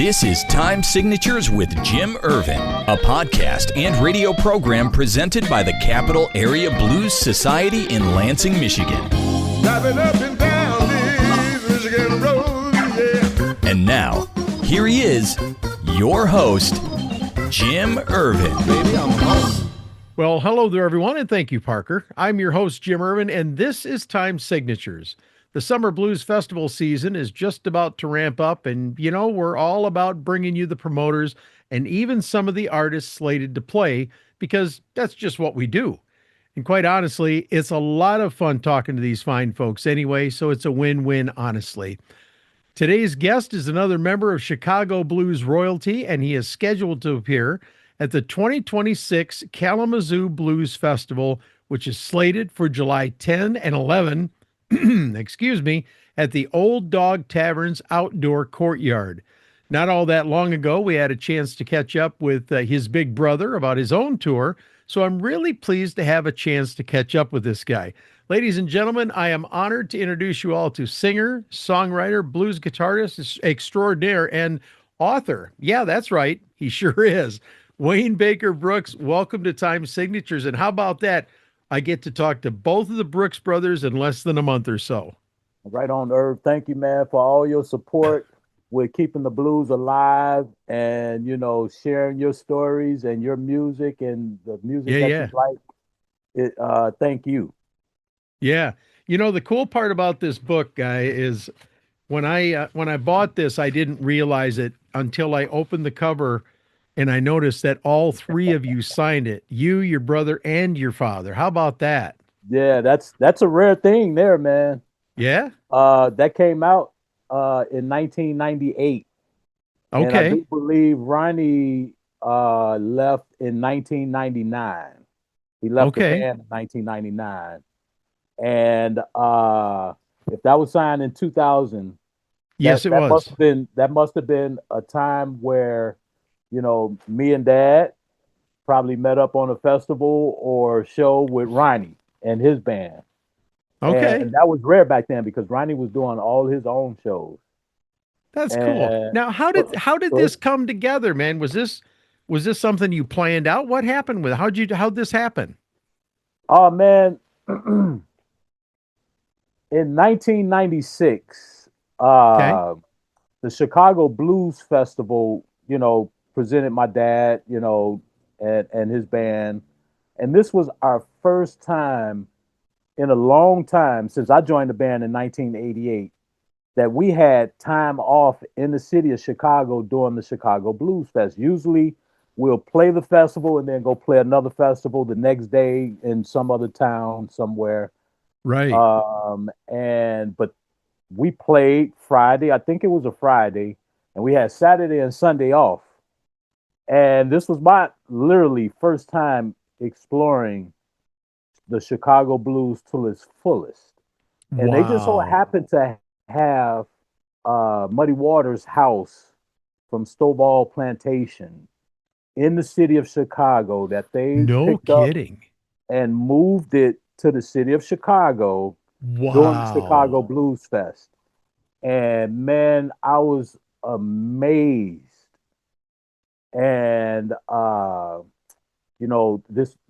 This is Time Signatures with Jim Ervin, a podcast and radio program presented by the Capital Area Blues Society in Lansing, Michigan. Driving up and down these Michigan roads, yeah. And now, here he is, your host, Jim Ervin. Baby, I'm home. Well, hello there, everyone, and thank you, Parker. I'm your host, Jim Ervin, and this is Time Signatures. The Summer Blues Festival season is just about to ramp up, and, we're all about bringing you the promoters and even some of the artists slated to play, because that's just what we do. And quite honestly, it's a lot of fun talking to these fine folks anyway, so it's a win-win, honestly. Today's guest is another member of Chicago Blues royalty, and he is scheduled to appear at the 2026 Kalamazoo Blues Festival, which is slated for July 10 and 11, at the Old Dog Tavern's outdoor courtyard. Not all that long ago, we had a chance to catch up with his big brother about his own tour, so I'm really pleased to have a chance to catch up with this guy. Ladies and gentlemen, I am honored to introduce you all to singer, songwriter, blues guitarist extraordinaire, and author. Yeah, that's right. He sure is. Wayne Baker Brooks, welcome to Time Signatures. And how about that? I get to talk to both of the Brooks brothers in less than a month or so. Right on, Irv. Thank you, man, for all your support with keeping the blues alive and, sharing your stories and your music and the music you like. Thank you. Yeah. The cool part about this book, guy, is when I bought this, I didn't realize it until I opened the cover and I noticed that all three of you signed it. You, your brother, and your father. How about that? Yeah, that's a rare thing there, man. Yeah? That came out in 1998. Okay. And I do believe Ronnie left in 1999. He left the band in 1999. And if that was signed in 2000, yes, it was. That must have been a time where, me and Dad probably met up on a festival or show with Ronnie and his band. Okay. And that was rare back then because Ronnie was doing all his own shows. That's cool. Now, how did this come together, man? Was this something you planned out? What happened with it? How'd this happen? Oh, man. In 1996, the Chicago Blues Festival, presented my dad, and his band. And this was our first time in a long time since I joined the band in 1988 that we had time off in the city of Chicago during the Chicago Blues Fest. Usually we'll play the festival and then go play another festival the next day in some other town somewhere. Right. But we played Friday. I think it was a Friday, and we had Saturday and Sunday off. And this was my literally first time exploring the Chicago blues to its fullest. And they just so happened to have Muddy Waters' house from Stovall Plantation in the city of Chicago that they picked up and moved it to the city of Chicago during the Chicago Blues Fest. And man, I was amazed. And this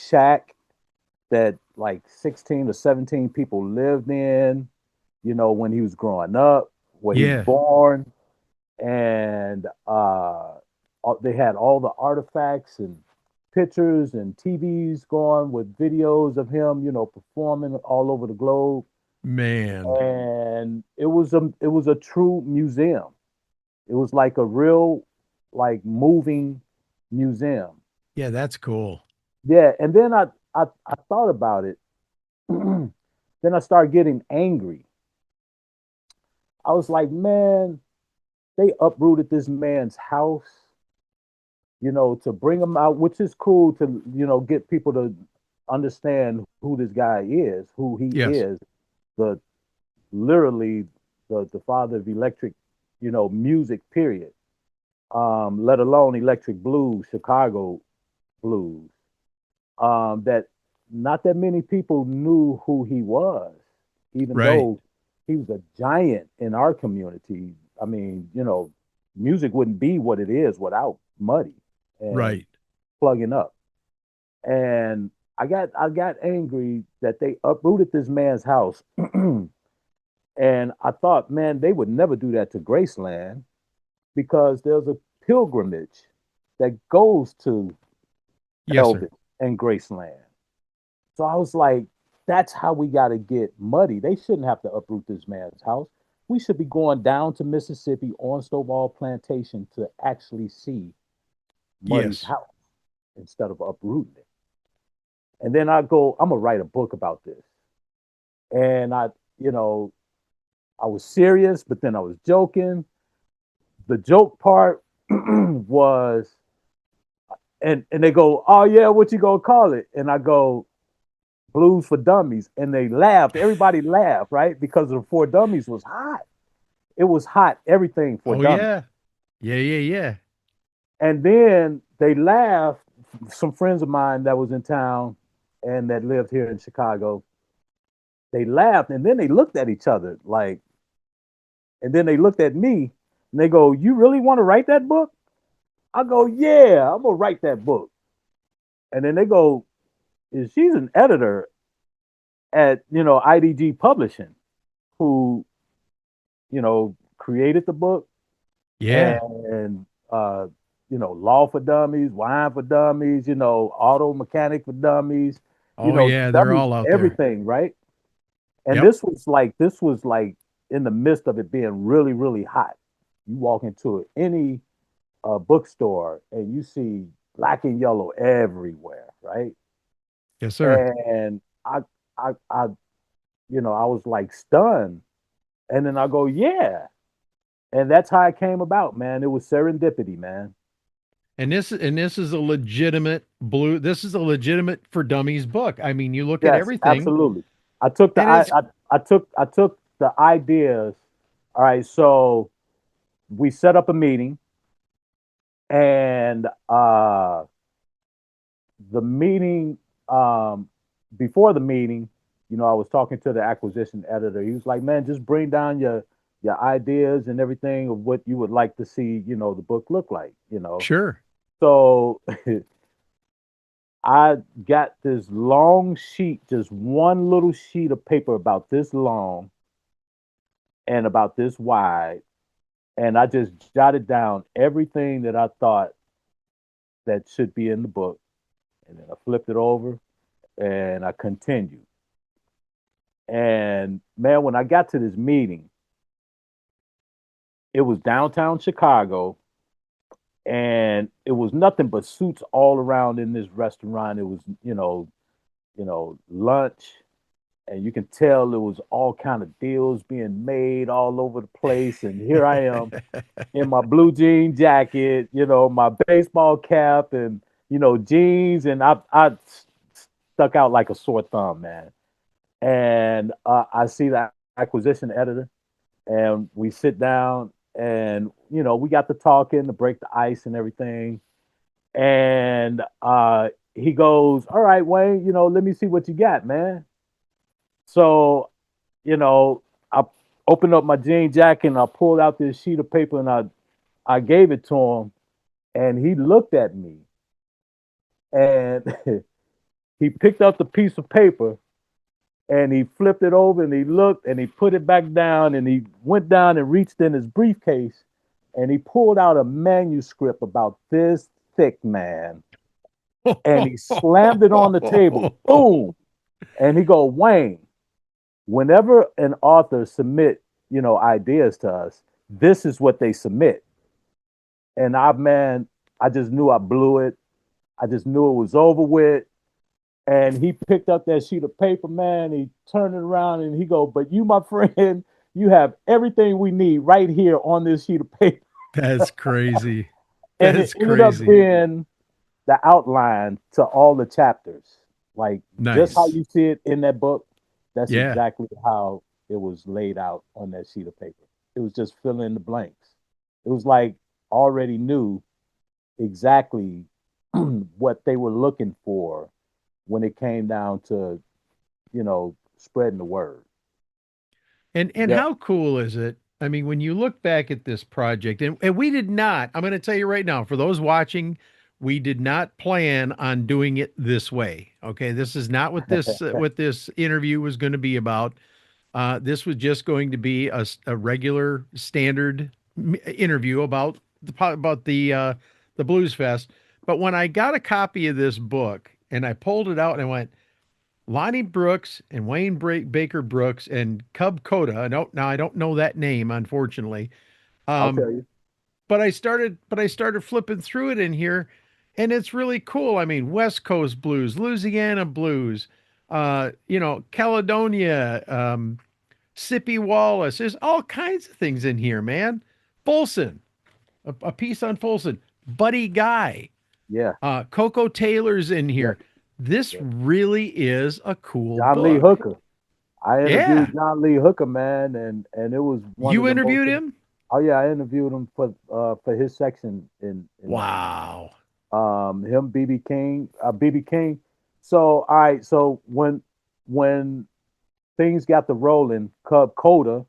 shack that like 16 or 17 people lived in, when he was growing up, where he was born. And they had all the artifacts and pictures and TVs going with videos of him, performing all over the globe. Man. And it was a true museum. It was like a real, moving museum. Yeah, that's cool. Yeah, and then I thought about it. Then I started getting angry. I was like, man, they uprooted this man's house, to bring him out, which is cool to, get people to understand who this guy is, who he is, literally the father of electric, music, period. Let alone electric blues, Chicago blues. That not that many people knew who he was, even though he was a giant in our community. I mean, music wouldn't be what it is without Muddy and Right. plugging up. And I got angry that they uprooted this man's house. And I thought, man, they would never do that to Graceland because there's a pilgrimage that goes to Yes, sir. Elvis and Graceland. So I was like, that's how we got to get Muddy. They shouldn't have to uproot this man's house. We should be going down to Mississippi on Stovall Plantation to actually see Muddy's Yes. house instead of uprooting it. And then I go, I'm gonna write a book about this. And you know, I was serious, but then I was joking. The joke part was, and they go, "Oh yeah, what you gonna call it?" And I go, "Blues for Dummies," and they laughed. Everybody laughed, right? Because the For Dummies was hot. It was hot. Everything for Oh dummies. yeah. Yeah, yeah, yeah. And then they laughed. Some friends of mine that was in town and that lived here in Chicago, they laughed, and then they looked at each other like, and then they looked at me, and they go, "You really want to write that book?" I go, "Yeah, I'm gonna write that book." And then they go, "Is she's an editor at IDG Publishing, who created the book Yeah. and Law for Dummies, Wine for Dummies, Auto Mechanic for Dummies, Oh yeah, they're dummies, all out there. everything, right?" And Yep. this was like in the midst of it being really, really hot. You walk into any bookstore and you see black and yellow everywhere, right? Yes, sir. And I was like stunned. And then I go, yeah. And that's how it came about, man. It was serendipity, man. And this is a legitimate blue. This is a legitimate for dummies book. I mean, you look at Yes, everything, absolutely. I took the and it's I took the ideas. All right, so we set up a meeting, and the meeting before the meeting, I was talking to the acquisition editor. He was like, "Man, just bring down your ideas and everything of what you would like to see, the book look like." sure. So I got this long sheet, just one little sheet of paper about this long and about this wide, and I just jotted down everything that I thought that should be in the book, and then I flipped it over and I continued. And man, when I got to this meeting, it was downtown Chicago, and it was nothing but suits all around in this restaurant. It was, lunch, and you can tell there was all kind of deals being made all over the place. And here I am in my blue jean jacket, my baseball cap, and jeans, and I stuck out like a sore thumb, man. And I see the acquisition editor, and we sit down, and we got to talking to break the ice and everything. And he goes, "All right, Wayne, let me see what you got, man." So I opened up my jean jacket and I pulled out this sheet of paper, and I gave it to him, and he looked at me, and he picked up the piece of paper and he flipped it over and he looked and he put it back down, and he went down and reached in his briefcase and he pulled out a manuscript about this thick, man, and he slammed it on the table. Boom. And he go, "Wayne, whenever an author submit, ideas to us, this is what they submit." And man, I just knew I blew it. I just knew it was over with. And he picked up that sheet of paper, man. He turned it around and he go, "But you, my friend, you have everything we need right here on this sheet of paper." That's crazy. And it That's ended up crazy. being the outline to all the chapters. Like just how Nice. you see it in that book, that's Yeah. exactly how it was laid out on that sheet of paper. It was just fill in the blanks. It was like already knew exactly what they were looking for when it came down to, spreading the word. And Yeah. how cool is it? I mean, when you look back at this project, and we did not, I'm going to tell you right now, for those watching, we did not plan on doing it this way. Okay, this is not what this interview was going to be about. This was just going to be a regular standard interview about the Blues Fest. But when I got a copy of this book and I pulled it out and I went, Lonnie Brooks and Wayne Baker Brooks and Cub Coda. Now I don't know that name, unfortunately. I'll tell you. But I started flipping through it in here, and it's really cool. I mean, West Coast blues, Louisiana blues, Caledonia, Sippy Wallace. There's all kinds of things in here, man. Folsom, a piece on Folsom, Buddy Guy, Yeah. Coco Taylor's in here. Yeah. This really is a cool John book. Lee Hooker. I Yeah. interviewed John Lee Hooker, man, and it was one You of the interviewed most, him? oh yeah, I interviewed him for his section in Wow. him, BB King. So all right, so when things got to rolling, Cub Coda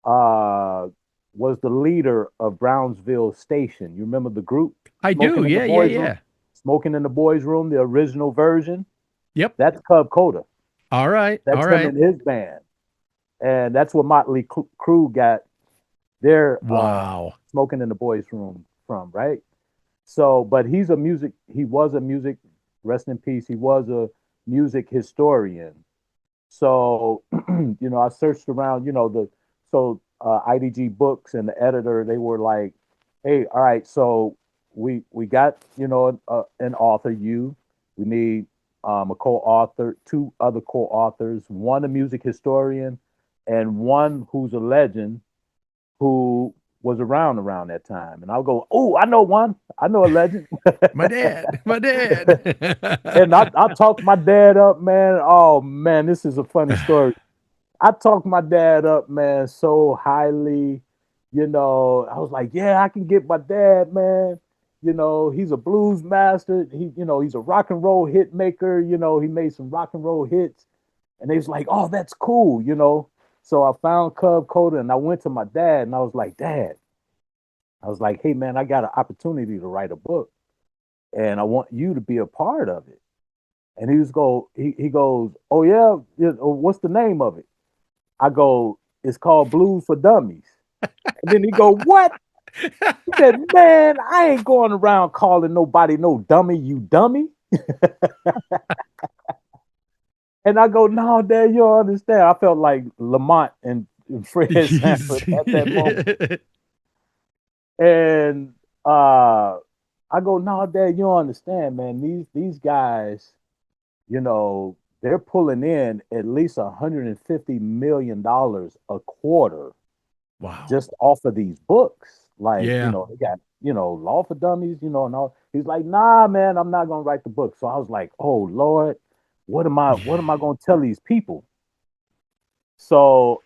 was the leader of Brownsville Station. You remember the group? I do. Smoking in the Yeah, yeah, Boys Room? yeah. Smoking in the Boys Room, the original version. Yep. That's Cub Coda. All right. That's All him right. and his band. And that's what Motley Crue got their Wow. Smoking in the Boys Room from, right? So, but he was a music, rest in peace, he was a music historian. So, I searched around, IDG Books and the editor, they were like, hey, all right, so we got, an author, we need a co-author, two other co-authors, one a music historian, and one who's a legend who was around that time. And I'll go, oh, I know one. I know a legend. My dad. And I talked my dad up, man. Oh, man, this is a funny story. I talked my dad up, man, so highly. I was like, yeah, I can get my dad, man. He's a blues master. He's a rock and roll hit maker. He made some rock and roll hits. And they was like, oh, that's cool. So I found Cub Coda and I went to my dad and I was like, Dad, I was like, hey, man, I got an opportunity to write a book and I want you to be a part of it. And he goes, oh, yeah, what's the name of it? I go, it's called Blues for Dummies. And then he go, what? He said, man, I ain't going around calling nobody no dummy, you dummy. And I go, no, Dad, you don't understand. I felt like Lamont and Fred Sanford at that moment. And I go, no, Dad, you don't understand, man. These guys, they're pulling in at least $150 million a quarter. Wow. Just off of these books. Like, Yeah. They got, Law for Dummies, and all. He's like, nah, man, I'm not gonna write the book. So I was like, oh Lord, what am I gonna tell these people? So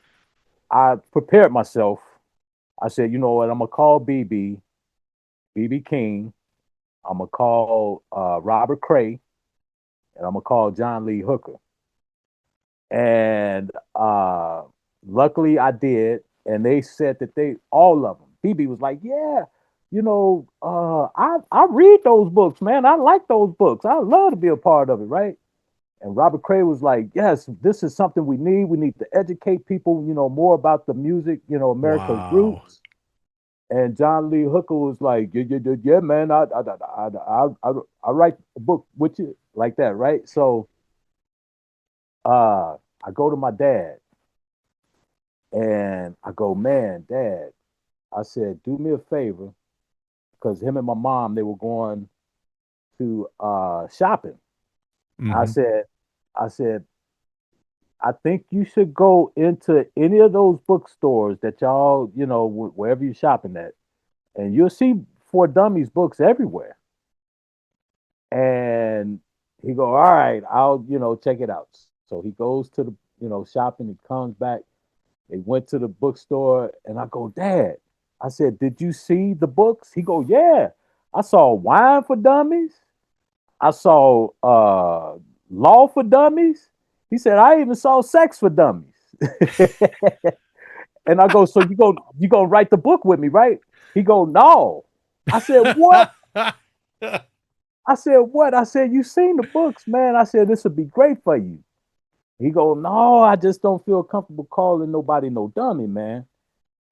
I prepared myself. I said, you know what, I'm gonna call BB King, I'm gonna call Robert Cray, and I'm gonna call John Lee Hooker. And luckily I did, and they said that all of them. BB was like, yeah, I read those books, man. I like those books. I love to be a part of it, right? And Robert Cray was like, yes, this is something we need. We need to educate people, more about the music, America's roots. And John Lee Hooker was like, yeah, man, I write a book with you like that, right? So I go to my dad and I go, man, Dad, I said, do me a favor, because him and my mom, they were going to shopping. Mhm. I said, I think you should go into any of those bookstores that y'all, wherever you're shopping at, and you'll see For Dummies books everywhere. And he go, all right, I'll, check it out. So he goes to the, shopping, he comes back. They went to the bookstore and I go, Dad, I said, did you see the books? He go, yeah, I saw Wine for Dummies. I saw Law for Dummies. He said, I even saw Sex for Dummies. And I go, so you gonna write the book with me, right? He go, no. I said, what? I said, what? I said, you seen the books, man. I said, this would be great for you. He go, no, I just don't feel comfortable calling nobody no dummy, man.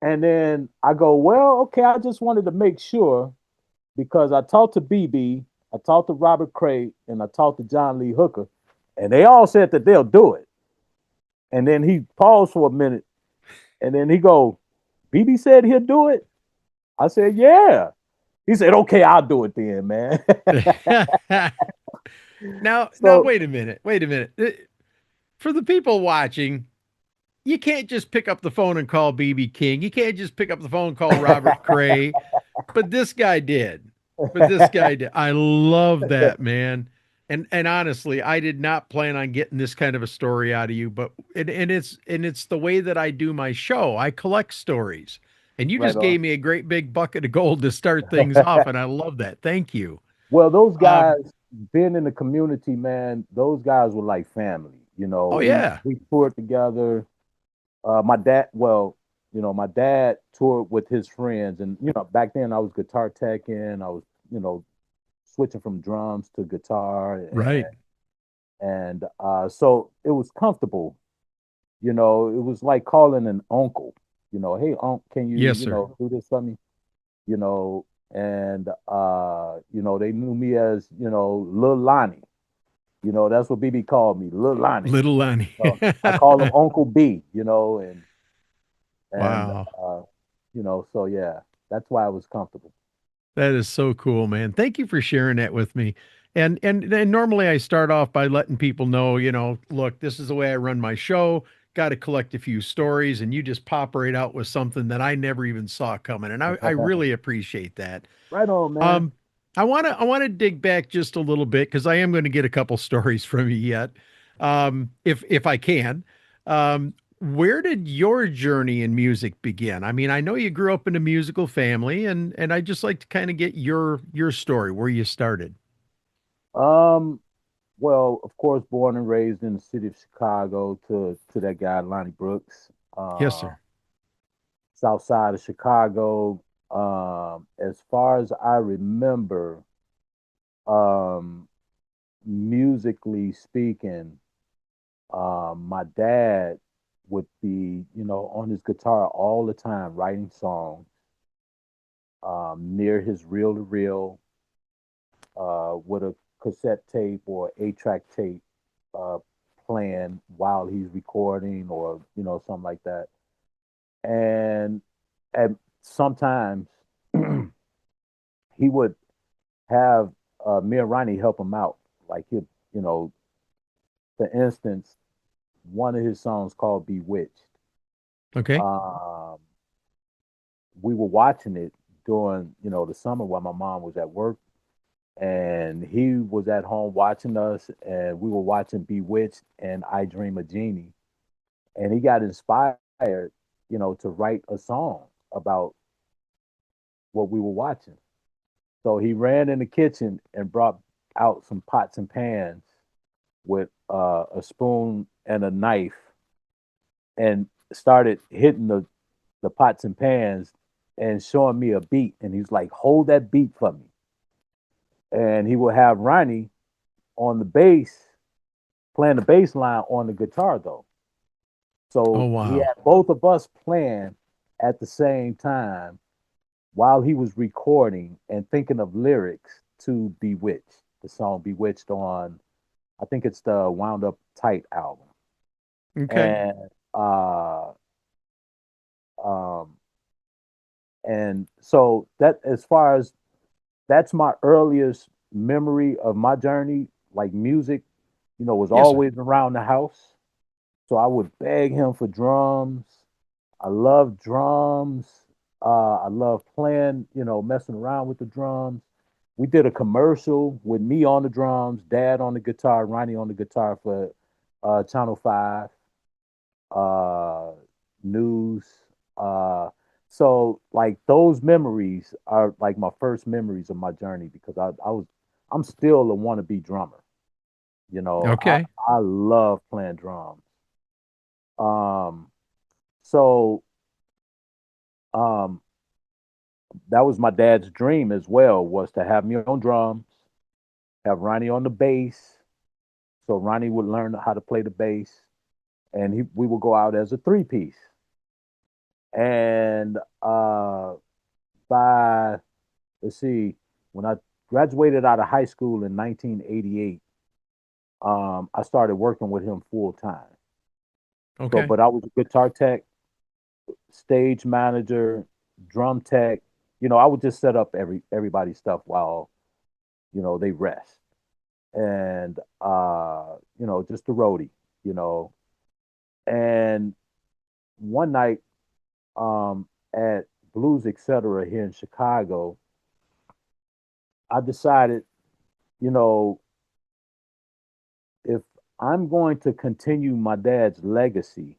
And then I go, well, okay, I just wanted to make sure because I talked to BB, I talked to Robert Cray, and I talked to John Lee Hooker, and they all said that they'll do it. And then he paused for a minute, and then he go, BB said he'll do it. I said, yeah. He said, okay, I'll do it then, man. Now, So wait a minute. Wait a minute. For the people watching, you can't just pick up the phone and call BB King. You can't just pick up the phone and call Robert Cray. But this guy did. But this guy did. I love that, man. And honestly, I did not plan on getting this kind of a story out of you, but it's the way that I do my show. I collect stories. And you right just on. gave me a great big bucket of gold to start things off, and I love that. Thank you. Well, those Um, guys being in the community, man, those guys were like family. You know, oh we yeah. we toured together. My dad, well, my dad toured with his friends, and back then I was guitar tech and I was, switching from drums to guitar, Right. and so it was comfortable. It was like calling an uncle. Hey, unc, can you, Yes, sir. do this for me? And they knew me as, Lil Lonnie. That's what BB called me, Lil Lonnie. Little Lonnie. So I call him Uncle B, and Wow. so yeah, that's why I was comfortable. That is so cool, man. Thank you for sharing that with me. And normally I start off by letting people know, look, this is the way I run my show. Got to collect a few stories, and you just pop right out with something that I never even saw coming. And I really appreciate that. Right on, man. Um, I want to dig back just a little bit because I am going to get a couple stories from you yet, if I can. Where did your journey in music begin? I mean, I know you grew up in a musical family, and I just like to kind of get your story where you started. Um, well, of course, born and raised in the city of Chicago to that guy Lonnie Brooks. Yes, Uh, sir. South side of Chicago. As far as I remember, um, musically speaking, my dad would be, on his guitar all the time, writing songs, near his reel to reel, with a cassette tape or 8-track tape, uh, playing while he's recording or, something like that. And, and sometimes he would have me and Ronnie help him out. Like you know, for instance, one of his songs called "Bewitched." Okay. Um, we were watching it during the summer while my mom was at work, and he was at home watching us, and we were watching "Bewitched" and "I Dream of Jeannie," and he got inspired, to write a song about what we were watching. So he ran in the kitchen and brought out some pots and pans with a spoon and a knife and started hitting the pots and pans and showing me a beat. And he's like, hold that beat for me. And he would have Ronnie on the bass, playing the bass line on the guitar, though. Oh, So he wow. had both of us playing at the same time while he was recording and thinking of lyrics to Bewitched, the song Bewitched on, I think it's the Wound Up Tight album. Okay. And um and so that as far as that's my earliest memory of my journey, like music, was Yes, sir. always around the house. So I would beg him for drums. I love drums. I love playing, messing around with the drums. We did a commercial with me on the drums, Dad on the guitar, Ronnie on the guitar for Channel 5 uh, news. Uh, so like those memories are like my first memories of my journey because I'm still a wannabe drummer. Okay. I love playing drums. Um, so um, that was my dad's dream as well, was to have me on drums, have Ronnie on the bass. So Ronnie would learn how to play the bass, and we would go out as a three piece. And by let's see, when I graduated out of high school in 1988, I started working with him full time. So, Okay. but I was a guitar tech, stage manager, drum tech. I would just set up everybody's stuff while they rest, and just the roadie. You know, and one night at Blues Etc. here in Chicago, I decided, you know, if I'm going to continue my dad's legacy,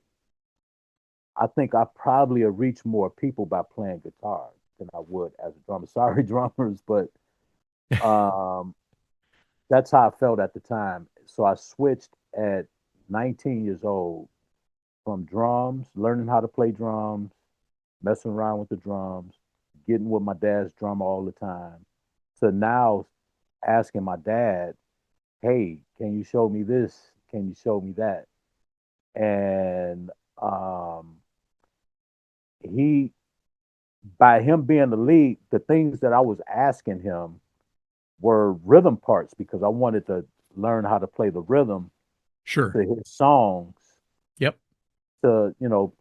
I think I probably have reached more people by playing guitar than I would as a drummer. Sorry, drummers, but um, that's how I felt at the time. So I switched at 19 years old from drums, learning how to play drums, messing around with the drums, getting with my dad's drummer all the time, to now asking my dad, hey, can you show me this? Can you show me that? And he, by him being the lead, the things that I was asking him were rhythm parts because I wanted to learn how to play the rhythm Sure. to his songs Yep. to,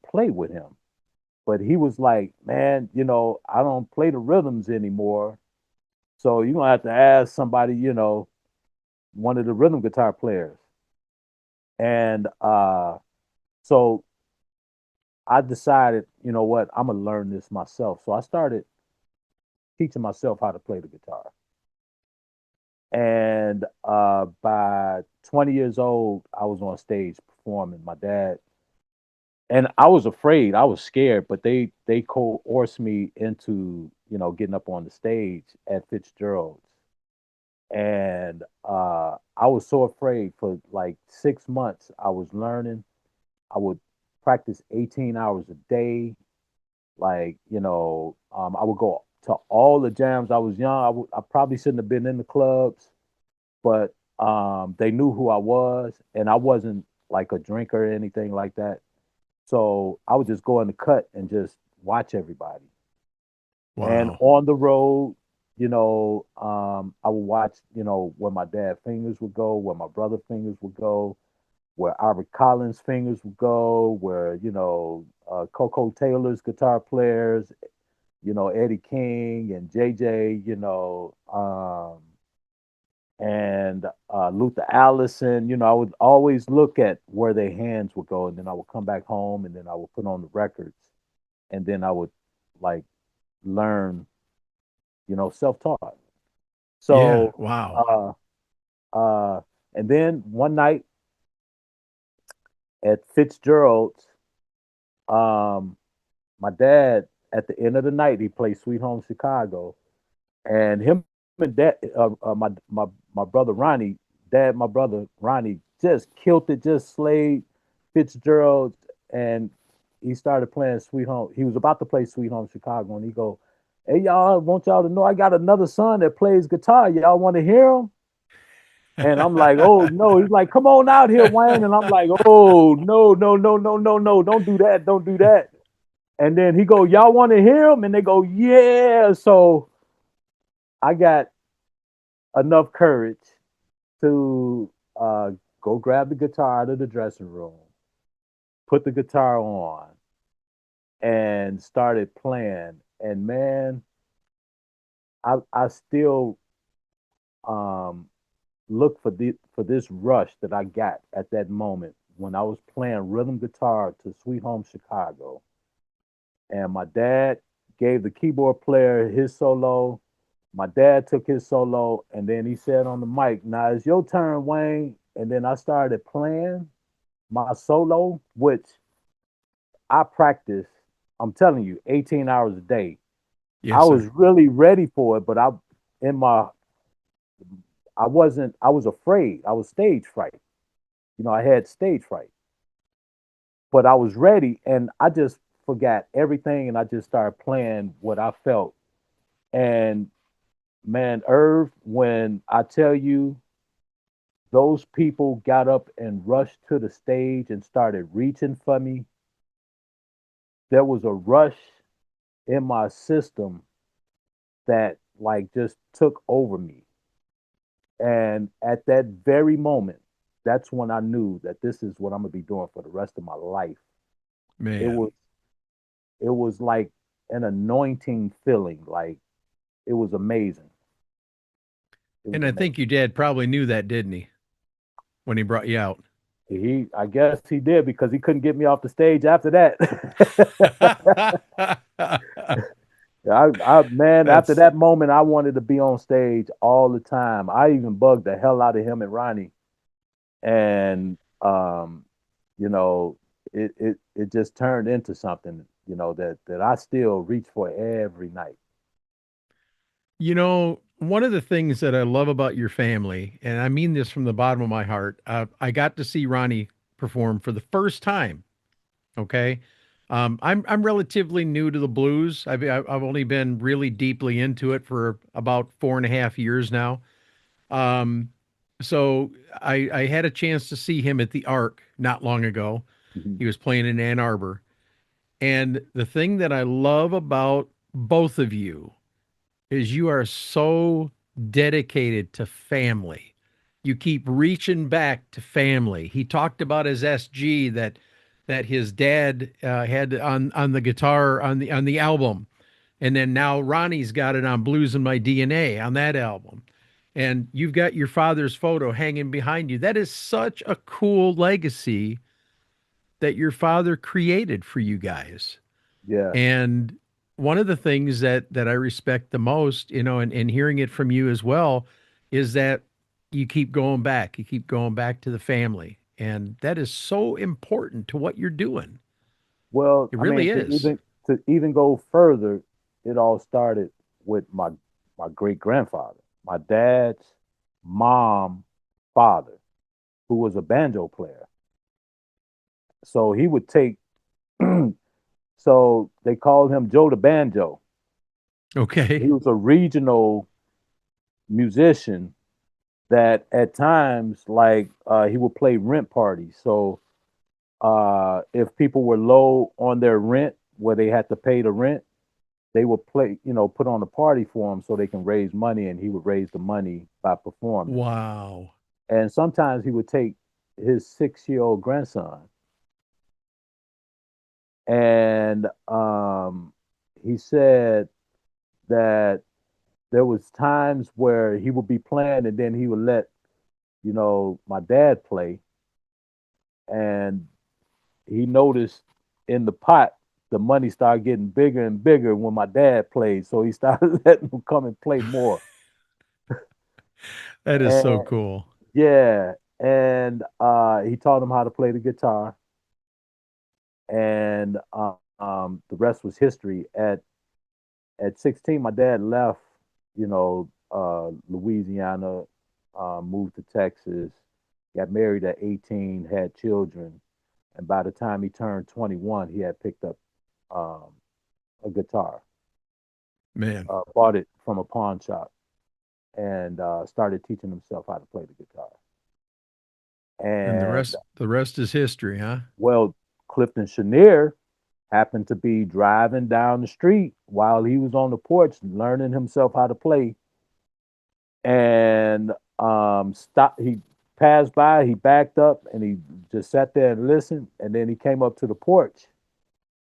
play with him. But he was like, man, I don't play the rhythms anymore. So you're gonna have to ask somebody, one of the rhythm guitar players. And so I decided, you know what, I'm gonna learn this myself. So I started teaching myself how to play the guitar. And by 20 years old, I was on stage performing. My dad, and I was afraid, I was scared, but they coerced me into getting up on the stage at Fitzgerald's. And I was so afraid for like 6 months. I was learning. I would practice 18 hours a day. Like, I would go to all the jams. I was young. I probably shouldn't have been in the clubs, but they knew who I was, and I wasn't like a drinker or anything like that. So I would just go in the cut and just watch everybody. And Wow. on the road, I would watch, where my dad fingers would go, where my brother fingers would go, where Albert Collins' fingers would go, where, Coco Taylor's guitar players, Eddie King and JJ, and Luther Allison. I would always look at where their hands would go, and then I would come back home, and then I would put on the records, and then I would like learn, self-taught. Yeah. So, Wow. uh, uh, and then one night at Fitzgerald's, um, my dad at the end of the night he played Sweet Home Chicago, and him and dad, my brother Ronnie, my brother Ronnie just killed it, just slayed Fitzgerald, and he started playing Sweet Home. He was about to play Sweet Home Chicago, and he go, "Hey y'all, I want y'all to know I got another son that plays guitar. Y'all want to hear him?" And I'm like, "Oh no!" He's like, "Come on out here, Wayne." And I'm like, "Oh no, no, no, no, no, no! Don't do that! Don't do that!" And then he go, "Y'all want to hear him?" And they go, "Yeah." So I got enough courage to go grab the guitar out of the dressing room, put the guitar on, and started playing. And man, I still um, look for this rush that I got at that moment when I was playing rhythm guitar to Sweet Home Chicago, and my dad gave the keyboard player his solo. My dad took his solo, and then he said on the mic, "Now it's your turn, Wayne." And then I started playing my solo, which I practiced, I'm telling you, 18 hours a day. I Yes, was sir. really ready for it, but in my I wasn't I was afraid. I was stage fright. I had stage fright. But I was ready, and I just forgot everything and I just started playing what I felt. And man, Irv, when I tell you those people got up and rushed to the stage and started reaching for me, there was a rush in my system that like just took over me. And at that very moment, that's when I knew that this is what I'm gonna be doing for the rest of my life. It Man. was it was like an anointing feeling. Like it was amazing. It was And I amazing. think your dad probably knew that, didn't he, when he brought you out? I guess he did because he couldn't get me off the stage after that. Man, after That's that moment, I wanted to be on stage all the time. I even bugged the hell out of him and Ronnie, and you know, it just turned into something, that I still reach for every night. one of the things that I love about your family, and I mean this from the bottom of my heart. I got to see Ronnie perform for the first time. Okay. I'm relatively new to the blues. I've only been really deeply into it for about 4.5 years now. Um, so I had a chance to see him at the Arc not long ago. Mhm. He was playing in Ann Arbor. And the thing that I love about both of you is you are so dedicated to family. You keep reaching back to family. He talked about his SG that his dad had on the guitar on the album, and then now Ronnie's got it on Blues in My DNA on that album. And you've got your father's photo hanging behind you. That is such a cool legacy that your father created for you guys. Yeah. And one of the things that I respect the most, and hearing it from you as well, is that you keep going back. You keep going back to the family. And that is so important to what you're doing. Well, It I mean, really is. to even go further, it all started with my great grandfather, my dad's mom, father, who was a banjo player. So he would take. So they called him Joe the Banjo. He Okay. was a regional musician that at times, like, he would play rent parties. So if people were low on their rent, where they had to pay the rent, they would play, put on a party for him so they can raise money, and he would raise the money by performing. Wow. And sometimes he would take his 6-year-old grandson, and he said that there was times where he would be playing, and then he would let my dad play, and he noticed in the pot the money started getting bigger and bigger when my dad played, so he started letting him come and play more. That is so And cool. yeah, and he taught him how to play the guitar, and the rest was history. At 16, my dad left, Louisiana, moved to Texas, got married at 18, had children, and by the time he turned 21, he had picked up um, a guitar, Man. bought it from a pawn shop, and started teaching himself how to play the guitar. And the And rest the rest is history, huh? well, Clifton Chenier happened to be driving down the street while he was on the porch learning himself how to play, and stop. He passed by, he backed up, and he just sat there and listened. And then he came up to the porch,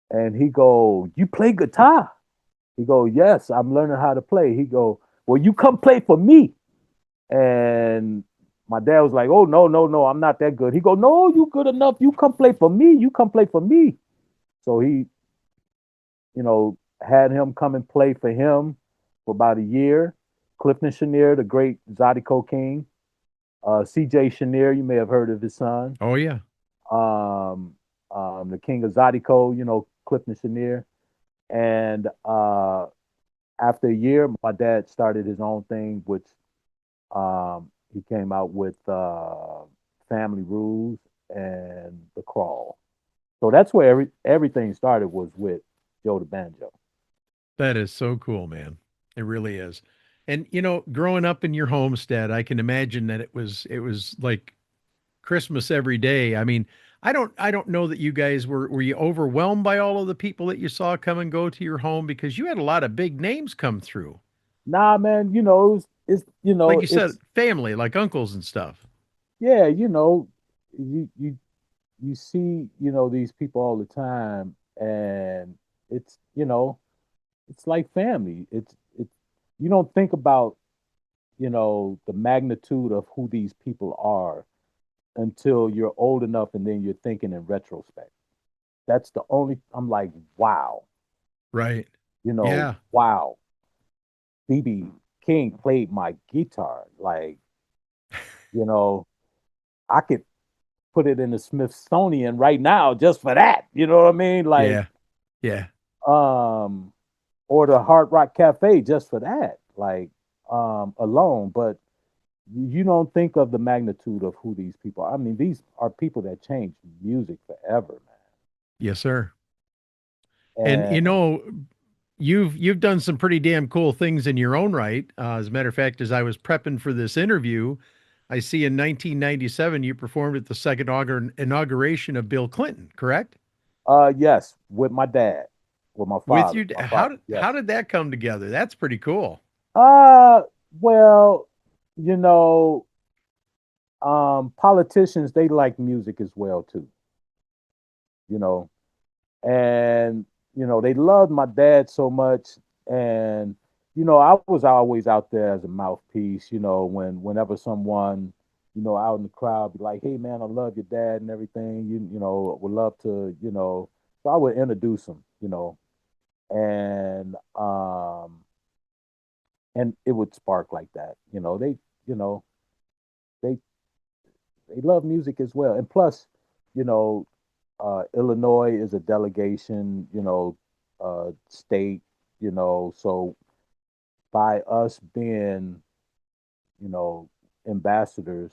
and he go, "You play guitar?" He go, "Yes, I'm learning how to play." He go, "Well, you come play for me." And my dad was like, "Oh, no, no, no, I'm not that good." He go, "No, you good enough. You come play for me. You come play for me." So he, had him come and play for him for about a year. Clifton Chenier, the great Zydeco King, C.J. Chenier, you may have heard of his son, Oh yeah. um, the king of Zydeco, Clifton Chenier. And after a year, my dad started his own thing, which he came out with Family Rules and The Crawl. So that's where everything started was with Joe the Banjo. That is so cool, man. It really is. And growing up in your homestead, I can imagine that it was like Christmas every day. I mean, I don't know that you guys were you overwhelmed by all of the people that you saw come and go to your home because you had a lot of big names come through. Nah, man, Like you said, it's family, like uncles and stuff. yeah, you you you see, these people all the time, and it's, it's like family. It's you don't think about, the magnitude of who these people are until you're old enough, and then you're thinking in retrospect. That's the only I'm like, wow, Right. Yeah. wow. BB King played my guitar. Like, you know, I could put it in the Smithsonian right now just for that. You know what I mean? Like, Yeah. Yeah. um, or the Hard Rock Cafe just for that, like, alone. But you don't think of the magnitude of who these people are. I mean, these are people that changed music forever, Yes, sir. man. And And you've done some pretty damn cool things in your own right. As a matter of fact, as I was prepping for this interview, I see in 1997 you performed at the second inauguration of Bill Clinton, correct? yes, with my dad, with my With father, you, my how father, did yes. how did that come together? That's pretty cool. Uh, well, you know, politicians, they like music as well too, you know, and they loved my dad so much, and I was always out there as a mouthpiece, whenever someone, out in the crowd be like, hey man, I love your dad and everything, would love to, so I would introduce him, and it would spark like that, you know they they love music as well. And plus, you know, Illinois is a delegation, state, so by us being, you know, ambassadors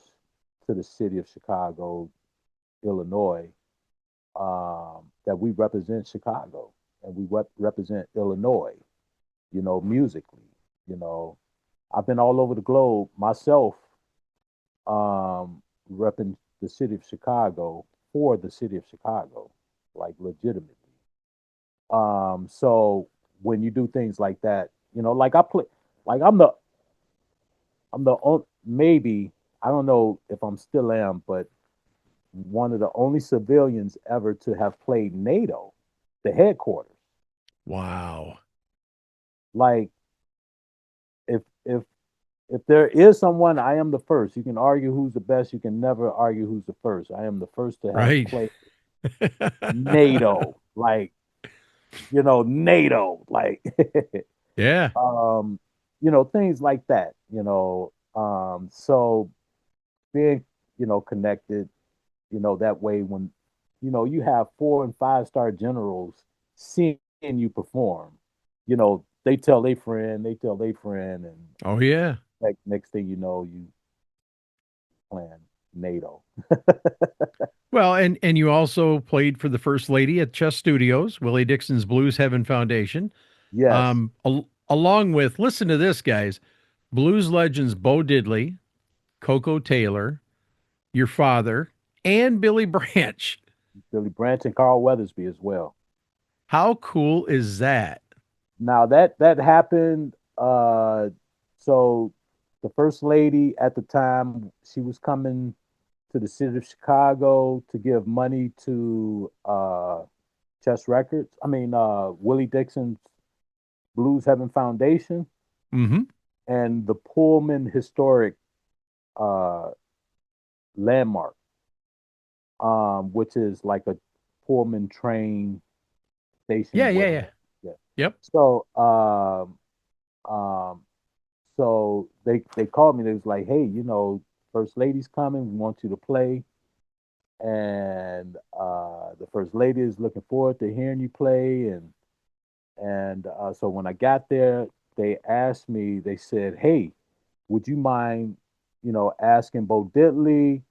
to the city of Chicago, Illinois, that we represent Chicago and we represent Illinois, musically, you know. I've been all over the globe myself, repping the city of Chicago for the city of Chicago, like legitimately. So when you do things like that, like I play, like I'm the only, maybe, I don't know if I'm still am, but one of the only civilians ever to have played NATO, the headquarters. Wow. Like if if if there is someone, I am the first. You can argue who's the best. You can never argue who's the first. I am the first to have Right. played NATO, like, NATO, like, Yeah. um, things like that, so being, connected, that way when, you have 4 and 5 star generals seeing you perform, they tell their friend, and Oh yeah. like next thing you know, you playing NATO. Well, and you also played for the First Lady at Chess Studios, Willie Dixon's Blues Heaven Foundation, Yes, along with, listen to this, guys, blues legends Bo Diddley, Coco Taylor, your father, and Billy Branch. Billy Branch and Carl Weathersby as well. How cool is that? Now that happened. So the first lady at the time, she was coming to the city of Chicago to give money to Chess Records. I mean, Willie Dixon's Blues Heaven Foundation Mm-hmm. and the Pullman Historic uh, Landmark, which is like a Pullman train Yeah, station, yeah, yeah. whatever. Yeah. Yep. So, um, so they called me. They was like, "Hey, First Lady's coming. We want you to play." And the First Lady is looking forward to hearing you play. And so when I got there, they asked me. They said, "Hey, would you mind, asking Bo Diddley,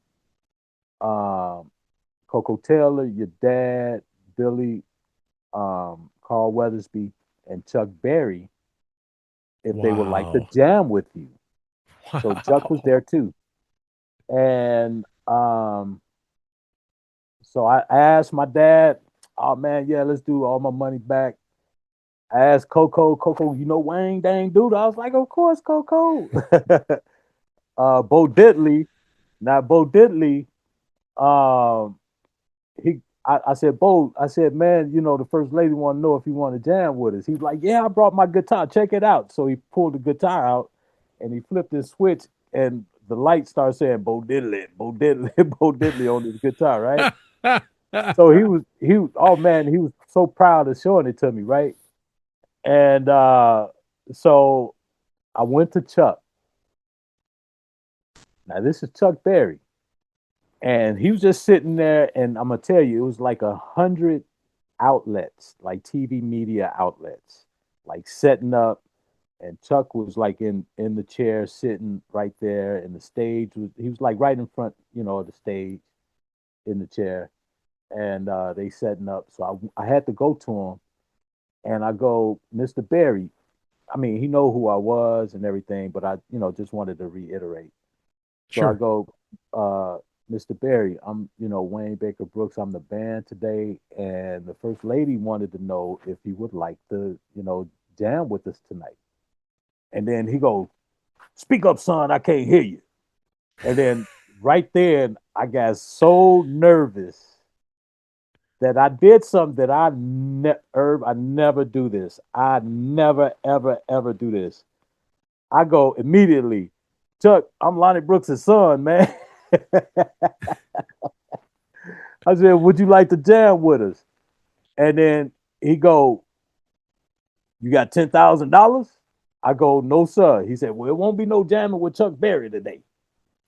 um, Coco Taylor, your dad, Billy, Carl Weathersby, and Chuck Berry if they would like to Wow. jam with you. So Chuck was Wow. there too. And so I asked my dad, oh man, yeah, let's do all my money back. I asked Coco, you know Wayne Dang Dude? I was like, of course, Coco. Bo Diddley, now Bo Diddley, um, I said, Bo, I said, man, you know, the first lady want to know if you want to jam with us. He's like, yeah, I brought my guitar. Check it out. So he pulled the guitar out and he flipped his switch and the light started saying Bo Diddley, Bo Diddley, Bo Diddley on his guitar, right? So oh man, he was so proud of showing it to me, right? And so I went to Chuck. Now this is Chuck Berry. And he was just sitting there, and I'm gonna tell you, it was like 100 outlets, like TV media outlets, like setting up. And Chuck was like in the chair, sitting right there, and the stage was he was like right in front, of the stage in the chair, and they setting up. So I had to go to him, and I go, Mr. Berry. I mean, he know who I was and everything, but I, just wanted to reiterate. So I Sure. go, Mr. Berry, I'm, Wayne Baker Brooks. I'm the band today, and the first lady wanted to know if you would like to, jam with us tonight. And then he goes, "Speak up, son. I can't hear you." And then right then, I got so nervous that I did something that I never do this. I never, ever, ever do this. I go immediately, Chuck, I'm Lonnie Brooks' son, man. I said, would you like to jam with us? And then he go, you got $10,000? I go, no, sir. He said, well, it won't be no jamming with Chuck Berry today.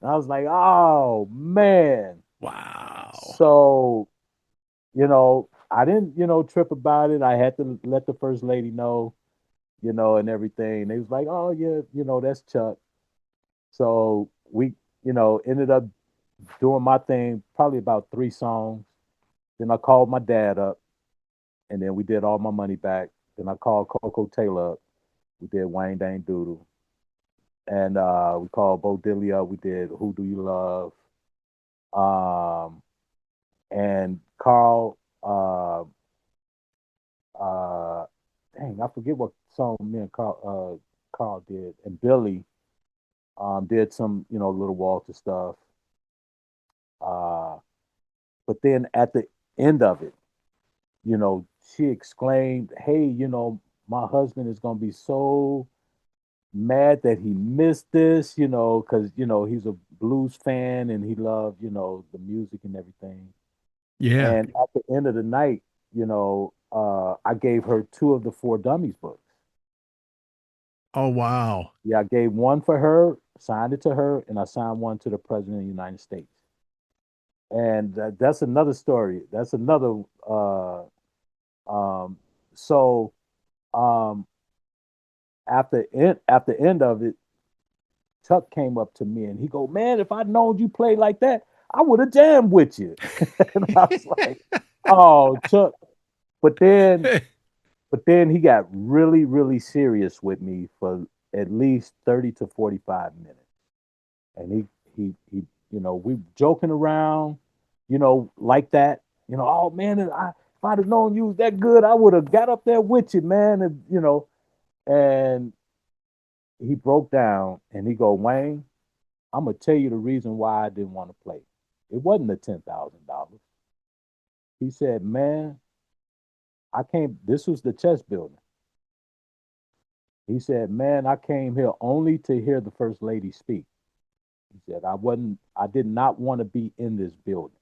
And I was like, oh, man. Wow. So, I didn't, trip about it. I had to let the first lady know, and everything. They was like, oh, yeah, that's Chuck. So we, ended up doing my thing, probably about 3 songs. Then I called my dad up, and then we did all my money back. Then I called Coco Taylor up. We did Wayne Dang Doodle. And we called Bo Diddley up. We did Who Do You Love? Um, and Carl, uh, dang, I forget what song me and Carl did. And Billy did some, little Walter stuff. Uh, but then at the end of it, she exclaimed, "Hey, my husband is going to be so mad that he missed this, because, he's a blues fan and he loved, the music and everything." Yeah. And at the end of the night, I gave her 2 of the 4 Dummies books. Oh, wow. Yeah, I gave one for her, signed it to her, and I signed one to the President of the United States. And that's another story. That's another. Um, so um, after end of it, Chuck came up to me and he go, "Man, if I'd known you played like that, I would have jammed with you." And I was like, "Oh, Chuck." But then, but then he got really, really serious with me for at least 30 to 45 minutes, and he, we joking around, like that. Oh man, if I'd have known you was that good, I would have got up there with you, man. And he broke down and he go, Wayne, I'm gonna tell you the reason why I didn't want to play. It wasn't the $10,000. He said, man, I came. This was the chess building. He said, man, I came here only to hear the first lady speak. He said, I did not want to be in this building.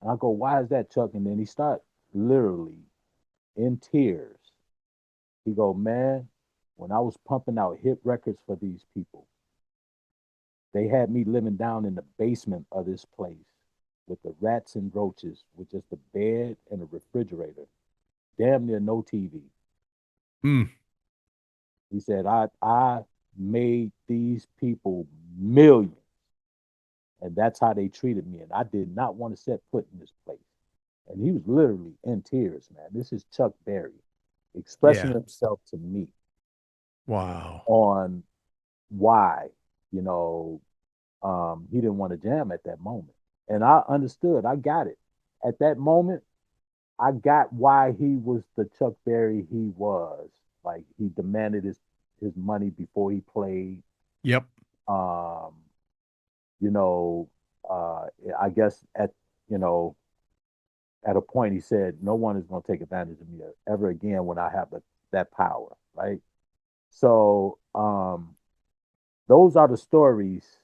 And I go, why is that, Chuck? And then he started literally in tears. He go, man, when I was pumping out hit records for these people, they had me living down in the basement of this place with the rats and roaches, with just a bed and a refrigerator, damn near no TV. Mm. He said, I made these people millions. and that's how they treated me. And I did not want to set foot in this place. And he was literally in tears, man. This is Chuck Berry expressing Yeah. himself to me Wow. on why, you know, he didn't want to jam at that moment. And I understood. I got it. At that moment, I got why he was the Chuck Berry he was. Like he demanded his money before he played. Yep. Um, you know, uh, I guess you know at a point he said, "No one is going to take advantage of me ever again when I have that power." Right. So those are the stories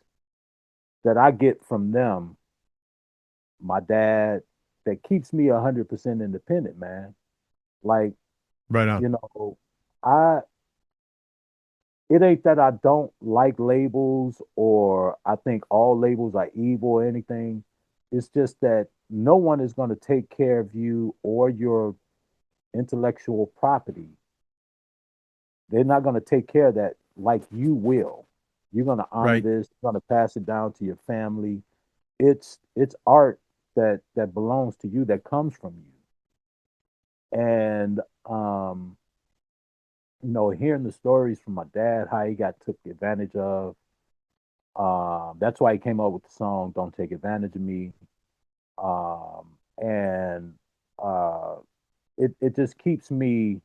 that I get from them, my dad, that keeps me 100% independent, man. Like, Right on. you know, I it ain't that I don't like labels or I think all labels are evil or anything. It's just that no one is going to take care of you or your intellectual property. They're not going to take care of that like you will. You're going to honor Right. this, you're going to pass it down to your family. It's art that belongs to you, that comes from you. And hearing the stories from my dad, how he got took advantage of. That's why he came up with the song "Don't Take Advantage of Me," and uh, it just keeps me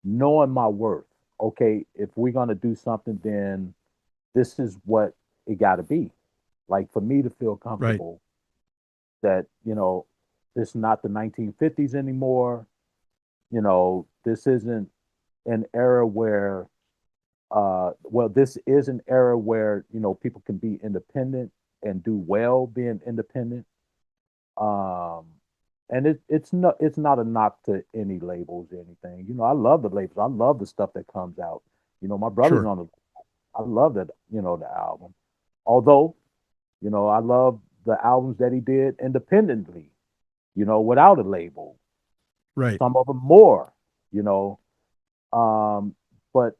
knowing my worth. Okay, if we're gonna do something, then this is what it got to be. Like for me to feel Right. comfortable that this is not the 1950s anymore. This isn't an era where well, this is an era where people can be independent and do well being independent. Um, and it's not a knock to any labels or anything. I love the labels. I love the stuff that comes out. My brother's Sure. on the. I love that. The album. Although I love the albums that he did independently. Without a label. Right. Some of them more. You know, um, but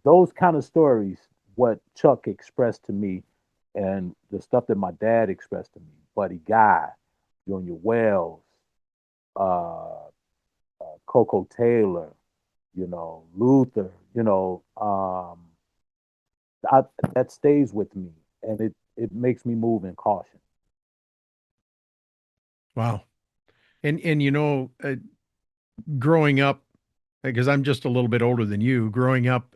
those kind of stories, what Chuck expressed to me, and the stuff that my dad expressed to me, Buddy Guy, Junior Wells, uh, Coco Taylor, Luther, I, that stays with me, and it makes me move in caution. Wow. And growing up, because I'm just a little bit older than you, growing up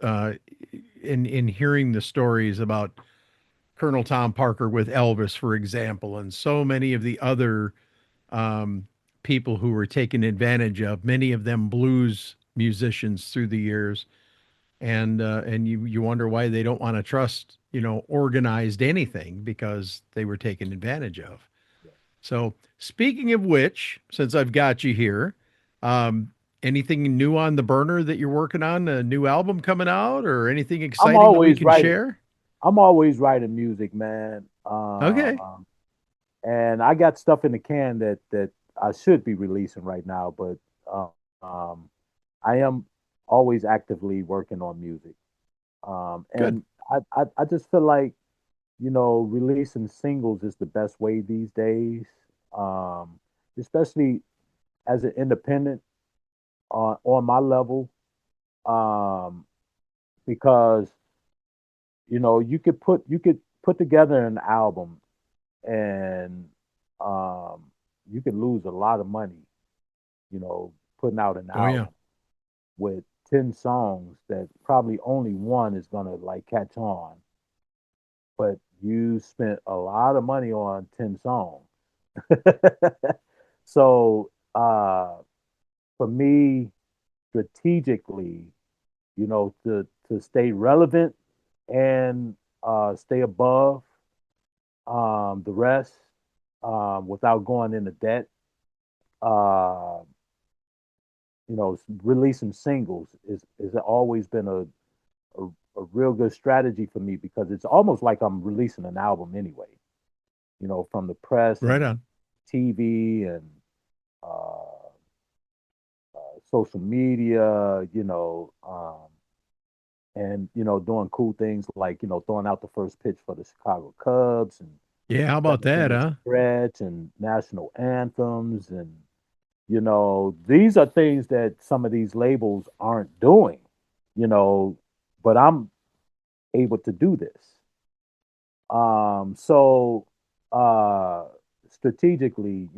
in hearing the stories about Colonel Tom Parker with Elvis, for example, and so many of the other people who were taken advantage of, many of them blues musicians through the years, and you wonder why they don't want to trust organized anything because they were taken advantage of. So speaking of which, since I've got you here, um, anything new on the burner that you're working on? A new album coming out, or anything I'm exciting that we always can writing. share? I'm always writing music, man. Okay, And I got stuff in the can that I should be releasing right now, but um, I am always actively working on music. good. And I just feel like releasing singles is the best way these days, um, especially as an independent on my level, um, because you could put together an album and um, you could lose a lot of money, putting out an Oh yeah, album with 10 songs that probably only one is gonna like catch on, but you spent a lot of money on 10 songs. So for me, strategically, to stay relevant and stay above the rest without going into debt, uh, releasing singles is always been a real good strategy for me because it's almost like I'm releasing an album anyway. From the press right and on. TV and uh, social media. and doing cool things like throwing out the first pitch for the Chicago Cubs and Yeah, how about that, 7 inning huh? stretch and national anthems, and these are things that some of these labels aren't doing, you know, but I'm able to do this. So uh strategically,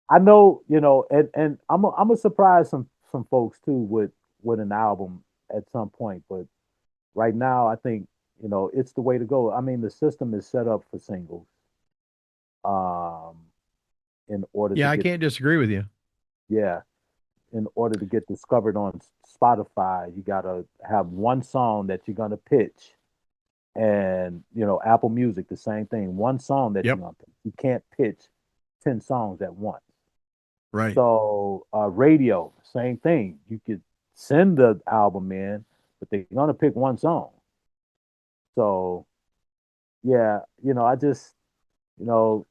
I know, and I'm a surprise some folks too with an album at some point, but right now I think, it's the way to go. I mean, the system is set up for singles, um, in order to Yeah, I get, can't disagree with you. yeah, in order to get discovered on Spotify, you gotta have one song that you're gonna pitch, and Apple Music the same thing. One song that you're Yep, gonna pitch. You can't pitch 10 songs at once. right. So radio, same thing. You could send the album in, but they're gonna pick one song. So yeah, I just you know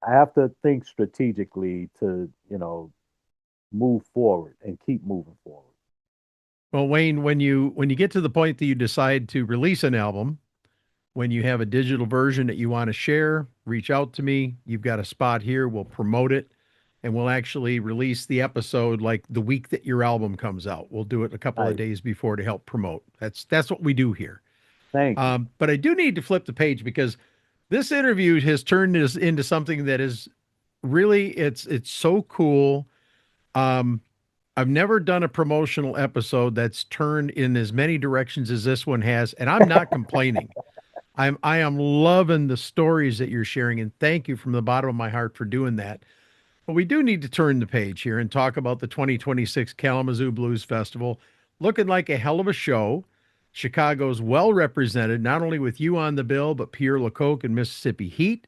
I have to think strategically to move forward and keep moving forward. Well, Wayne, when you get to the point that you decide to release an album, when you have a digital version that you want to share, reach out to me. You've got a spot here. We'll promote it and we'll actually release the episode like the week that your album comes out. We'll do it a couple of Nice, days before to help promote. That's what we do here. thank you. But I do need to flip the page because this interview has turned this into something that is really it's so cool. Um, I've never done a promotional episode that's turned in as many directions as this one has, and I'm not complaining. I am loving the stories that you're sharing, and thank you from the bottom of my heart for doing that. But we do need to turn the page here and talk about the 2026 Kalamazoo Blues Festival. Looking like a hell of a show. Chicago's well represented, not only with you on the bill, but Pierre Lecoq and Mississippi Heat.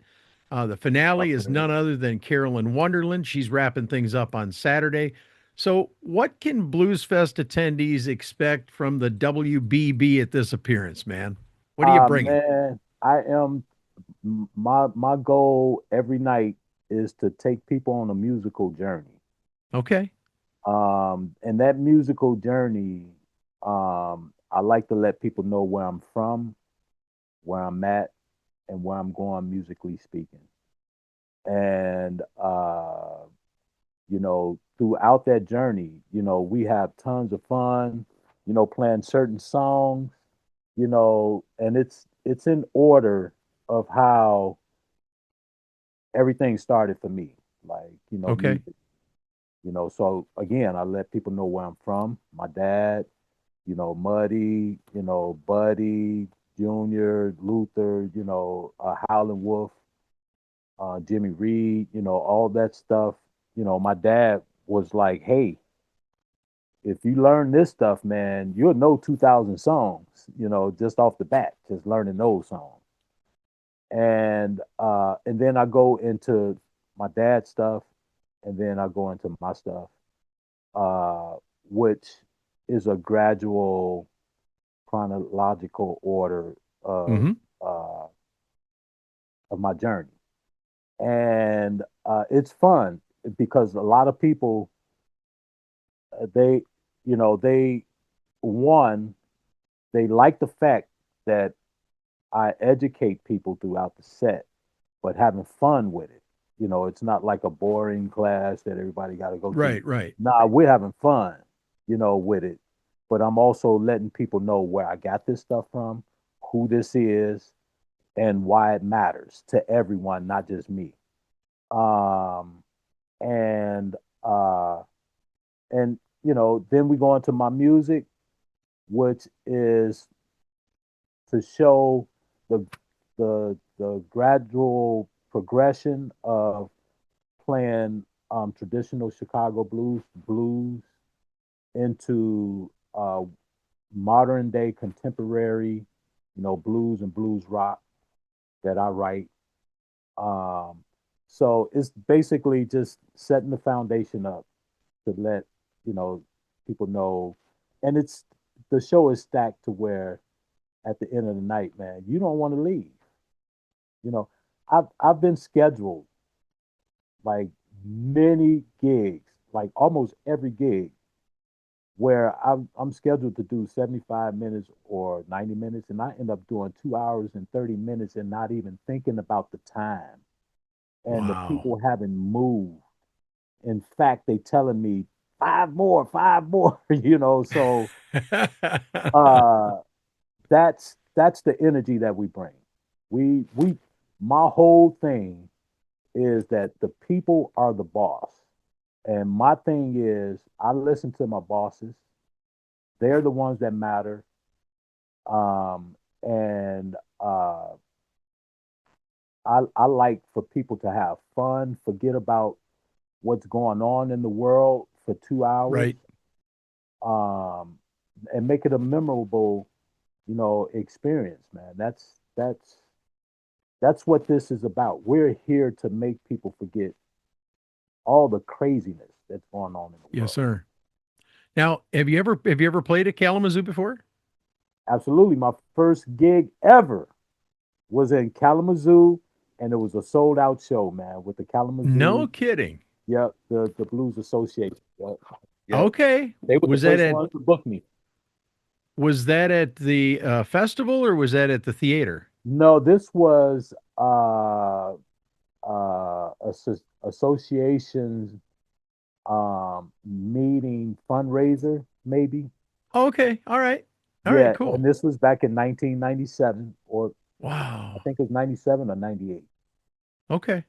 The finale is none other than Carolyn Wonderland. She's wrapping things up on Saturday. So, what can Blues Fest attendees expect from the WBB at this appearance, man? What are you bringing? Man, my goal every night is to take people on a musical journey. Okay. And that musical journey, I like to let people know where I'm from, where I'm at, and where I'm going musically speaking. And throughout that journey, we have tons of fun, playing certain songs, and it's in order of how everything started for me, like, Okay. music. So again, I let people know where I'm from. My dad, Muddy, Buddy, Junior, Luther, Howlin' Wolf, Jimmy Reed, all that stuff. My dad was like, "Hey, if you learn this stuff, man, you'll know 2,000 songs, just off the bat, just learning those songs." And then I go into my dad's stuff, and then I go into my stuff, uh, which is a gradual chronological order of Mm-hmm. uh, of my journey, and it's fun because a lot of people, they they one, they like the fact that I educate people throughout the set, but having fun with it. It's not like a boring class that everybody got to go to. Right, right. Nah, we're having fun, with it. But I'm also letting people know where I got this stuff from, who this is, and why it matters to everyone, not just me. Um, and uh, then we go into my music, which is to show the the gradual progression of playing traditional Chicago blues into modern day contemporary, blues and blues rock that I write. Um, so it's basically just setting the foundation up to let you know people know, and the show is stacked to where at the end of the night, man, you don't want to leave. You know, I've been scheduled like many gigs, like almost every gig where I'm scheduled to do 75 minutes or 90 minutes, and I end up doing 2 hours and 30 minutes and not even thinking about the time and the Wow. people haven't moved. In fact, they telling me five more, you know. So uh, that's the energy that we bring. We my whole thing is that the people are the boss. And my thing is I listen to my bosses. They're the ones that matter. And I like for people to have fun, forget about what's going on in the world for 2 hours, Right. um, and make it a memorable, experience, man. That's what this is about. We're here to make people forget all the craziness that's going on in the Yes, world. sir. Now, have you ever played at Kalamazoo before? Absolutely. My first gig ever was in Kalamazoo, and it was a sold out show, man, with the No Kalamazoo, kidding. yep, the Blues Association. Yep. Yep. Okay. They were the Was that first at ones to book me. was that at the festival or was that at the theater? No, this was association's meeting fundraiser, maybe. Okay. All right. All right. Yeah, Cool. and this was back in 1997, or I Wow. think it was 97 or 98. Okay.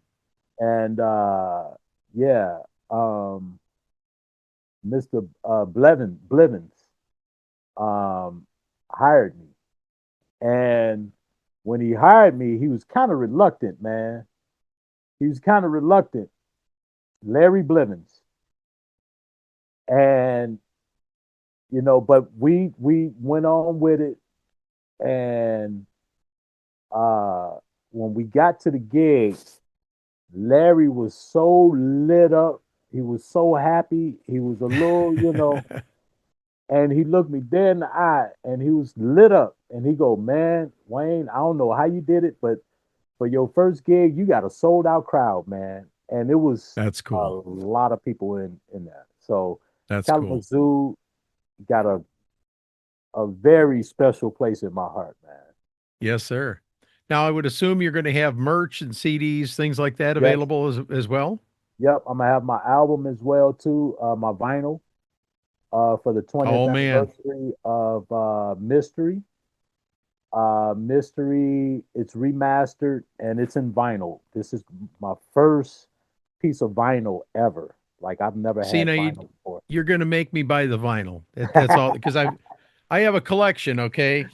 And yeah, um, Mr. Blevins um, hired me. And when he hired me, he was kind of reluctant, man. He was kind of reluctant, Larry Blevins. And but we went on with it, and uh when we got to the gig, Larry was so lit up. He was so happy. He was a little, and he looked me dead in the eye and he was lit up. And he go, man, Wayne, I don't know how you did it, but for your first gig, you got a sold out crowd, man. And it was That's a cool. lot of people in there. So That's cool. Kalamazoo got a very special place in my heart, man. Yes, sir. Now, I would assume you're going to have merch and CDs, things like that Yes. available as well. Yep. I'm gonna have my album as well too, my vinyl, for the 20th Oh man. anniversary of Mystery. Mystery, it's remastered and it's in vinyl. This is my first piece of vinyl ever. Like I've never See, had now vinyl before. you're going to make me buy the vinyl. That's all because I have a collection. Okay,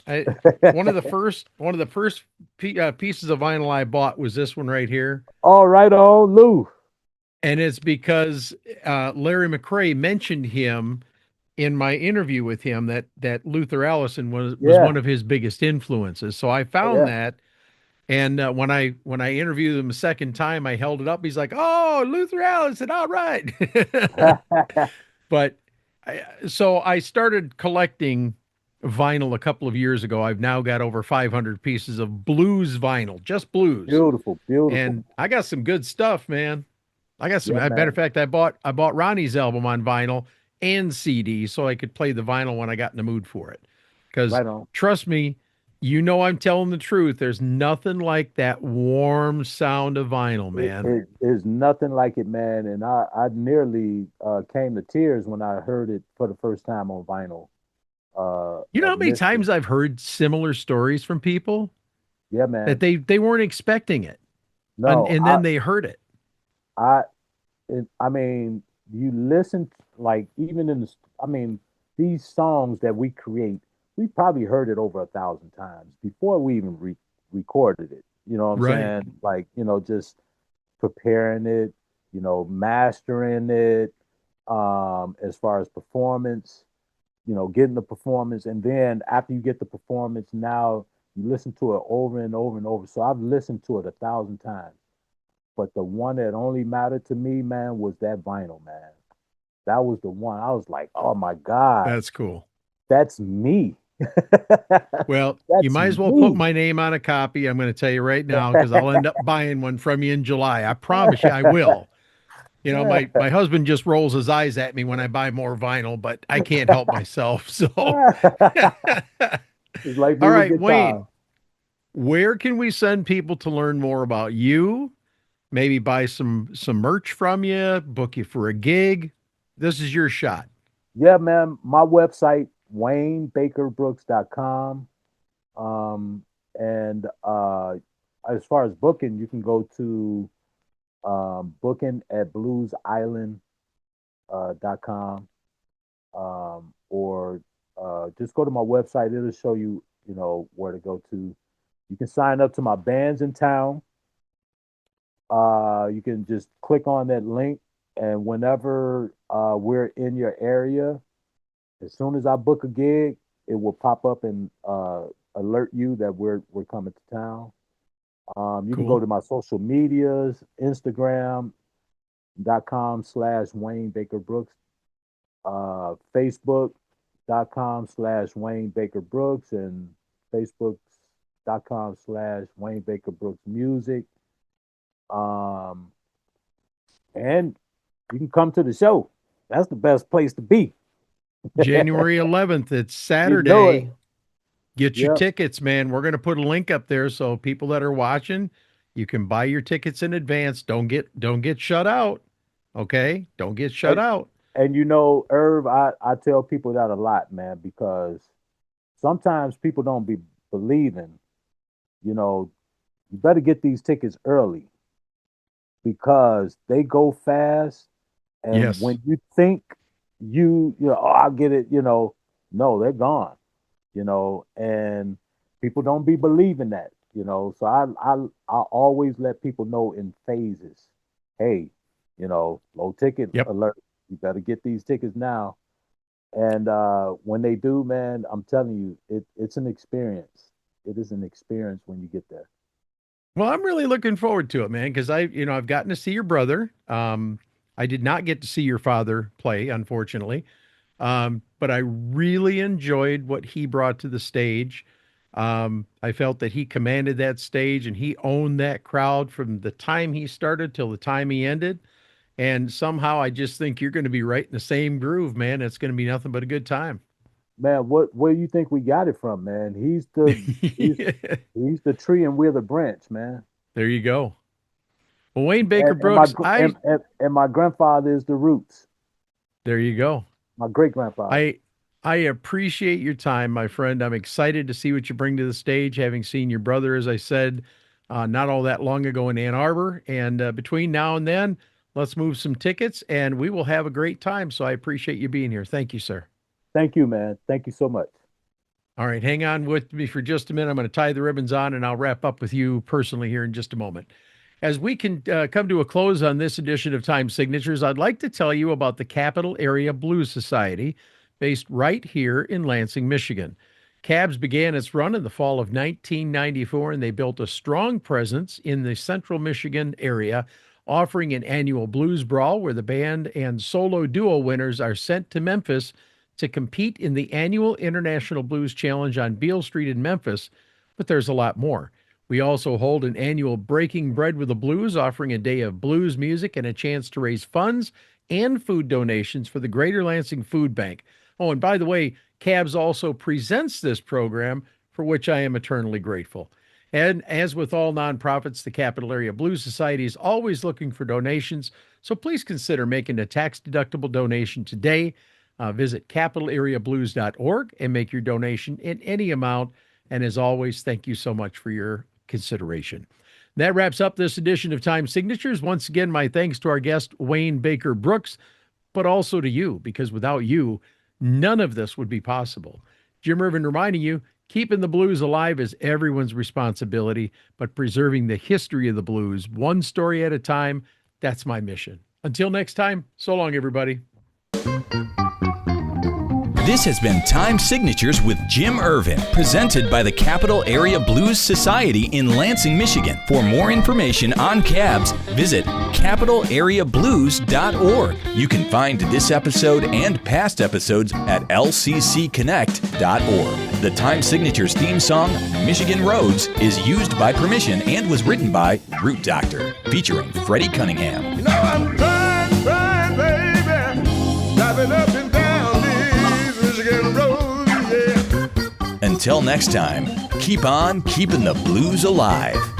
one of the first pieces of vinyl I bought was this one right here, All right, on Lou. and it's because Larry McCray mentioned him in my interview with him that Luther Allison was Yeah. one of his biggest influences. So I Oh found yeah. that, and when I interviewed him a second time, I held it up. He's like, "Oh, Luther Allison, all right." But so I started collecting vinyl a couple of years ago. I've now got over 500 pieces of blues vinyl, just blues, Beautiful, beautiful. and I got some good stuff, man. I got some. Yeah, As a matter of man. fact, I bought Ronnie's album on vinyl and CD so I could play the vinyl when I got in the mood for it. Because Right on. trust me, I'm telling the truth. There's nothing like that warm sound of vinyl, man. It is nothing like it, man. And I nearly came to tears when I heard it for the first time on vinyl. You know Of how many Mystery. times I've heard similar stories from people Yeah, that man. they weren't expecting it, and No, and then they heard it. I, I mean, you listen, like even in the, I mean, these songs that we create, we probably heard it over 1,000 times before we even recorded it. You know what I'm Right. saying? Like, just preparing it, mastering it, as far as performance, getting the performance. And then after you get the performance, now you listen to it over and over and over. So I've listened to it 1,000 times. But the one that only mattered to me, man, was that vinyl, man. That was the one. I was like, oh my God, That's cool. that's me. Well, you That's might as well put me. my name on a copy. I'm going to tell you right now because I'll end up buying one from you in July. I promise you I will. You know, my husband just rolls his eyes at me when I buy more vinyl, but I can't help myself. So, It's like me all with right, guitar. Wayne, where can we send people to learn more about you? Maybe buy some merch from you, book you for a gig. This is your shot. Yeah, man. My website, waynebakerbrooks.com. And as far as booking, you can go to booking at bluesisland.com, or just go to my website. It'll show you, where to go to. You can sign up to my bands in town. You can just click on that link, and whenever we're in your area, as soon as I book a gig, it will pop up and alert you that we're coming to town. You can go Cool. to my social medias, Instagram.com/Wayne Baker Brooks, Facebook.com/Wayne Baker Brooks, and Facebook.com/Wayne Baker Brooks Music. Um, and you can come to the show. That's the best place to be. January 11th, it's You know it. Saturday. Get your Yep. tickets, man. We're going to put a link up there so people that are watching, you can buy your tickets in advance. Don't get shut out. Okay? Don't get shut And, out. and Irv, I tell people that a lot, man, because sometimes people don't be believing. You better get these tickets early because they go fast. And Yes. when you think oh, I'll get it, no, they're gone. And people don't be believing that. So I always let people know in phases. Hey, low ticket Yep. alert. You better get these tickets now. And when they do, man, I'm telling you, it's an experience. It is an experience when you get there. Well, I'm really looking forward to it, man, because I've gotten to see your brother. I did not get to see your father play, unfortunately. But I really enjoyed what he brought to the stage. I felt that he commanded that stage and he owned that crowd from the time he started till the time he ended. And somehow I just think you're going to be right in the same groove, man. It's going to be nothing but a good time. Man, where you think we got it from, man? He's he's the tree and we're the branch, man. There you go. Well, Wayne Baker And my Brooks, gr- and my grandfather is the roots. there you go. My great grandfather. I appreciate your time, my friend. I'm excited to see what you bring to the stage, having seen your brother, as I said, not all that long ago in Ann Arbor. And between now and then, let's move some tickets and we will have a great time. So I appreciate you being here. Thank you, sir. Thank you, man. Thank you so much. All right, hang on with me for just a minute. I'm going to tie the ribbons on and I'll wrap up with you personally here in just a moment. As we can come to a close on this edition of Time Signatures, I'd like to tell you about the Capital Area Blues Society, based right here in Lansing, Michigan. CABS began its run in the fall of 1994, and they built a strong presence in the central Michigan area, offering an annual blues brawl where the band and solo duo winners are sent to Memphis to compete in the annual International Blues Challenge on Beale Street in Memphis. But there's a lot more. We also hold an annual Breaking Bread with the Blues, offering a day of blues music and a chance to raise funds and food donations for the Greater Lansing Food Bank. Oh, and by the way, CABS also presents this program, for which I am eternally grateful. And as with all nonprofits, the Capital Area Blues Society is always looking for donations, so please consider making a tax-deductible donation today. Visit capitalareablues.org and make your donation in any amount. And as always, thank you so much for your consideration. That wraps up this edition of Time Signatures. Once again, my thanks to our guest, Wayne Baker Brooks, but also to you, because without you, none of this would be possible. Jim Ervin reminding you, keeping the blues alive is everyone's responsibility, but preserving the history of the blues, one story at a time, that's my mission. Until next time, so long, everybody. This has been Time Signatures with Jim Ervin, presented by the Capital Area Blues Society in Lansing, Michigan. For more information on CABS, visit capitalareablues.org. You can find this episode and past episodes at lccconnect.org. The Time Signatures theme song, Michigan Roads, is used by permission and was written by Root Doctor, featuring Freddie Cunningham. I'm trying until next time, keep on keeping the blues alive.